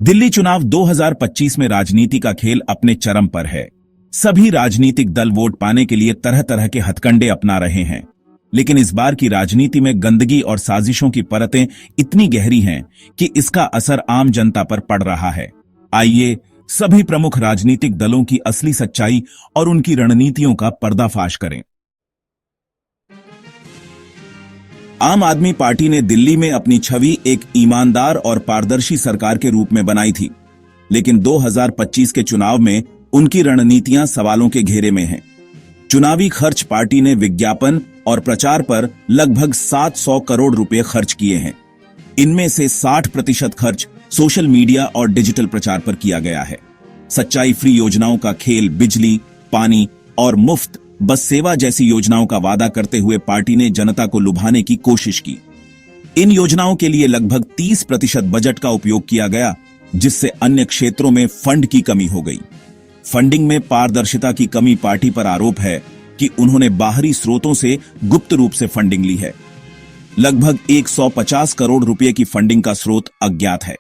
दिल्ली चुनाव 2025 में राजनीति का खेल अपने चरम पर है। सभी राजनीतिक दल वोट पाने के लिए तरह तरह के हथकंडे अपना रहे हैं, लेकिन इस बार की राजनीति में गंदगी और साजिशों की परतें इतनी गहरी हैं कि इसका असर आम जनता पर पड़ रहा है। आइए सभी प्रमुख राजनीतिक दलों की असली सच्चाई और उनकी रणनीतियों का पर्दाफाश करें। आम आदमी पार्टी ने दिल्ली में अपनी छवि एक ईमानदार और पारदर्शी सरकार के रूप में बनाई थी, लेकिन 2025 के चुनाव में उनकी रणनीतियां सवालों के घेरे में हैं। चुनावी खर्च पार्टी ने विज्ञापन और प्रचार पर लगभग 700 करोड़ रुपए खर्च किए हैं। इनमें से 60% खर्च सोशल मीडिया और डिजिटल प्रचार पर किया गया है। सच्चाई फ्री योजनाओं का खेल, बिजली, पानी और मुफ्त बस सेवा जैसी योजनाओं का वादा करते हुए पार्टी ने जनता को लुभाने की कोशिश की। इन योजनाओं के लिए लगभग 30% बजट का उपयोग किया गया, जिससे अन्य क्षेत्रों में फंड की कमी हो गई। फंडिंग में पारदर्शिता की कमी पार्टी पर आरोप है कि उन्होंने बाहरी स्रोतों से गुप्त रूप से फंडिंग ली है। लगभग 150 करोड़ रुपए की फंडिंग का स्रोत अज्ञात है।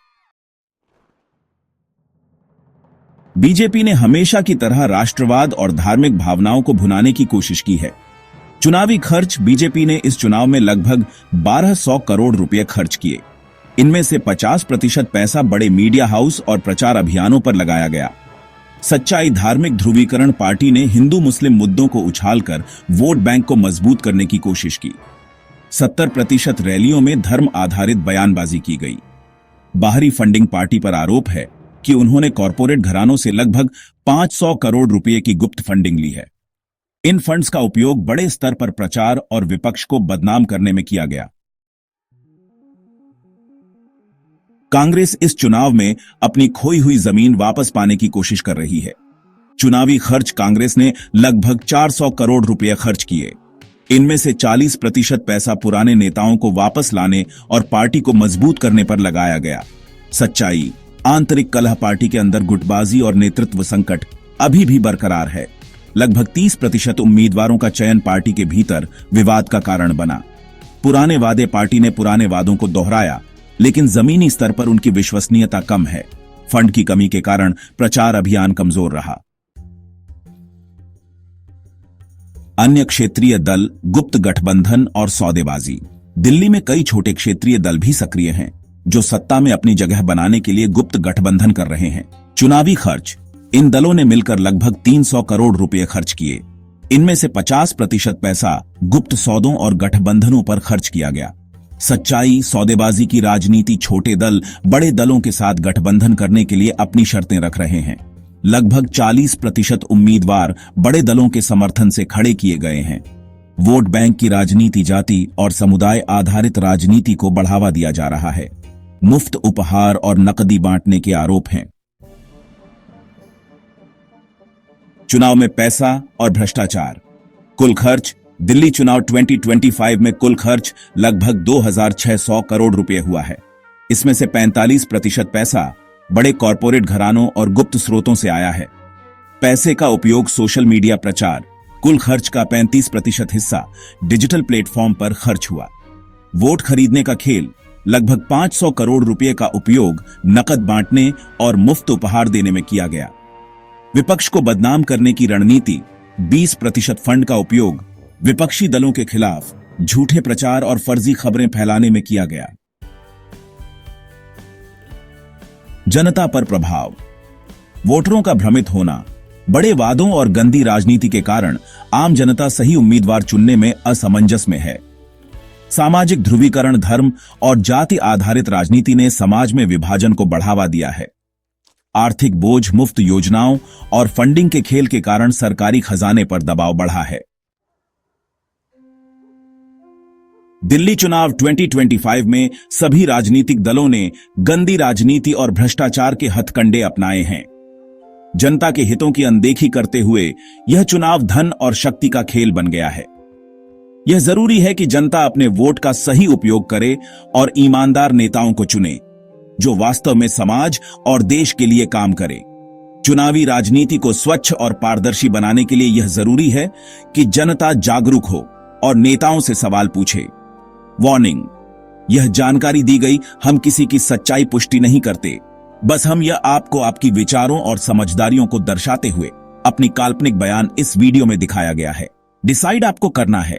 बीजेपी ने हमेशा की तरह राष्ट्रवाद और धार्मिक भावनाओं को भुनाने की कोशिश की है। चुनावी खर्च बीजेपी ने इस चुनाव में लगभग 1200 करोड़ रुपए खर्च किए। इनमें से 50% पैसा बड़े मीडिया हाउस और प्रचार अभियानों पर लगाया गया। सच्चाई धार्मिक ध्रुवीकरण पार्टी ने हिंदू मुस्लिम मुद्दों को उछालकर वोट बैंक को मजबूत करने की कोशिश की। 70% रैलियों में धर्म आधारित बयानबाजी की गई। बाहरी फंडिंग पार्टी पर आरोप है कि उन्होंने कॉरपोरेट घरानों से लगभग 500 करोड़ रुपए की गुप्त फंडिंग ली है। इन फंड्स का उपयोग बड़े स्तर पर प्रचार और विपक्ष को बदनाम करने में किया गया। कांग्रेस इस चुनाव में अपनी खोई हुई जमीन वापस पाने की कोशिश कर रही है। चुनावी खर्च कांग्रेस ने लगभग 400 करोड़ रुपए खर्च किए। इनमें से 40% पैसा पुराने नेताओं को वापस लाने और पार्टी को मजबूत करने पर लगाया गया। सच्चाई आंतरिक कलह पार्टी के अंदर गुटबाजी और नेतृत्व संकट अभी भी बरकरार है। लगभग 30% उम्मीदवारों का चयन पार्टी के भीतर विवाद का कारण बना। पुराने वादे पार्टी ने पुराने वादों को दोहराया, लेकिन जमीनी स्तर पर उनकी विश्वसनीयता कम है। फंड की कमी के कारण प्रचार अभियान कमजोर रहा। अन्य क्षेत्रीय दल, गुप्त गठबंधन और सौदेबाजी। दिल्ली में कई छोटे क्षेत्रीय दल भी सक्रिय हैं, जो सत्ता में अपनी जगह बनाने के लिए गुप्त गठबंधन कर रहे हैं। चुनावी खर्च इन दलों ने मिलकर लगभग 300 करोड़ रुपए खर्च किए। इनमें से 50% पैसा गुप्त सौदों और गठबंधनों पर खर्च किया गया। सच्चाई सौदेबाजी की राजनीति छोटे दल बड़े दलों के साथ गठबंधन करने के लिए अपनी शर्तें रख रहे हैं। लगभग 40% उम्मीदवार बड़े दलों के समर्थन से खड़े किए गए हैं। वोट बैंक की राजनीति जाति और समुदाय आधारित राजनीति को बढ़ावा दिया जा रहा है। मुफ्त उपहार और नकदी बांटने के आरोप हैं। चुनाव में पैसा और भ्रष्टाचार। कुल खर्च दिल्ली चुनाव 2025 में कुल खर्च लगभग 2600 करोड़ रुपए हुआ है। इसमें से 45% पैसा बड़े कॉरपोरेट घरानों और गुप्त स्रोतों से आया है। पैसे का उपयोग सोशल मीडिया प्रचार, कुल खर्च का 35% हिस्सा डिजिटल प्लेटफॉर्म पर खर्च हुआ। वोट खरीदने का खेल, लगभग 500 करोड़ रुपए का उपयोग नकद बांटने और मुफ्त उपहार देने में किया गया। विपक्ष को बदनाम करने की रणनीति, 20% फंड का उपयोग विपक्षी दलों के खिलाफ झूठे प्रचार और फर्जी खबरें फैलाने में किया गया। जनता पर प्रभाव। वोटरों का भ्रमित होना, बड़े वादों और गंदी राजनीति के कारण आम जनता सही उम्मीदवार चुनने में असमंजस में है। सामाजिक ध्रुवीकरण, धर्म और जाति आधारित राजनीति ने समाज में विभाजन को बढ़ावा दिया है। आर्थिक बोझ, मुफ्त योजनाओं और फंडिंग के खेल के कारण सरकारी खजाने पर दबाव बढ़ा है। दिल्ली चुनाव 2025 में सभी राजनीतिक दलों ने गंदी राजनीति और भ्रष्टाचार के हथकंडे अपनाए हैं। जनता के हितों की अनदेखी करते हुए यह चुनाव धन और शक्ति का खेल बन गया है। यह जरूरी है कि जनता अपने वोट का सही उपयोग करे और ईमानदार नेताओं को चुने, जो वास्तव में समाज और देश के लिए काम करे। चुनावी राजनीति को स्वच्छ और पारदर्शी बनाने के लिए यह जरूरी है कि जनता जागरूक हो और नेताओं से सवाल पूछे। वार्निंग, यह जानकारी दी गई हम किसी की सच्चाई पुष्टि नहीं करते, बस हम यह आपको आपकी विचारों और समझदारियों को दर्शाते हुए अपनी काल्पनिक बयान इस वीडियो में दिखाया गया है। डिसाइड आपको करना है